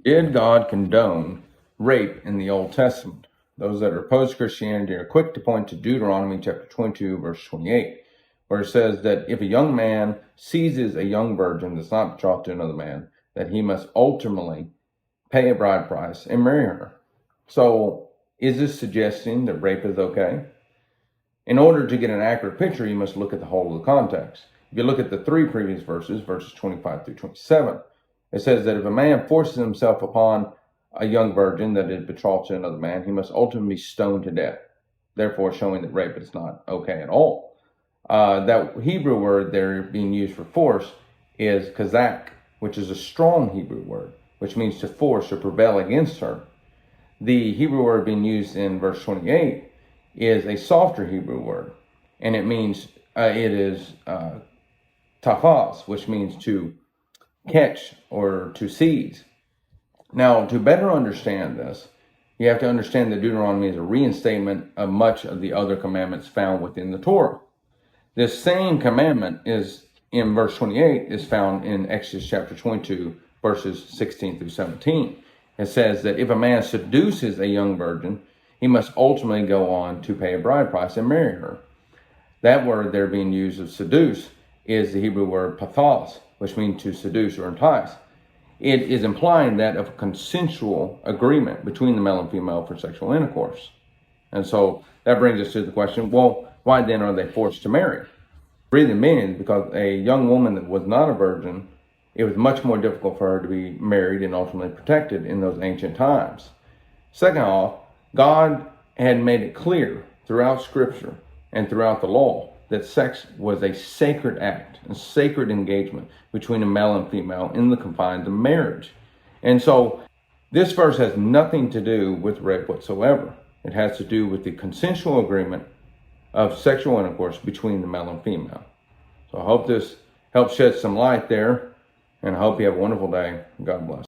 Did God condone rape in the Old Testament? Those that are opposed to Christianity are quick to point to Deuteronomy chapter 22, verse 28, where it says that if a young man seizes a young virgin that's not betrothed to another man, that he must ultimately pay a bride price and marry her. So is this suggesting that rape is okay? In order to get an accurate picture, you must look at the whole of the context. If you look at the three previous verses, verses 25 through 27, it says that if a man forces himself upon a young virgin that is betrothed to another man, he must ultimately be stoned to death, therefore showing that rape is not okay at all. That Hebrew word there being used for force is kazak, which is a strong Hebrew word, which means to force or prevail against her. The Hebrew word being used in verse 28 is a softer Hebrew word, and it means, it is tafaz, which means to catch or to seize. Now, to better understand this, you have to understand that Deuteronomy is a reinstatement of much of the other commandments found within the Torah. This same commandment is in verse 28 is found in Exodus chapter 22, verses 16 through 17. It says that if a man seduces a young virgin, he must ultimately go on to pay a bride price and marry her. That word there being used of seduce is the Hebrew word pathos, which means to seduce or entice. It is implying that of a consensual agreement between the male and female for sexual intercourse. And so that brings us to the question, well, why then are they forced to marry? The reason being is because a young woman that was not a virgin, it was much more difficult for her to be married and ultimately protected in those ancient times. Second off, God had made it clear throughout Scripture and throughout the law that sex was a sacred act, a sacred engagement between a male and female in the confines of marriage. And so this verse has nothing to do with rape whatsoever. It has to do with the consensual agreement of sexual intercourse between the male and female. So I hope this helps shed some light there, and I hope you have a wonderful day. God bless.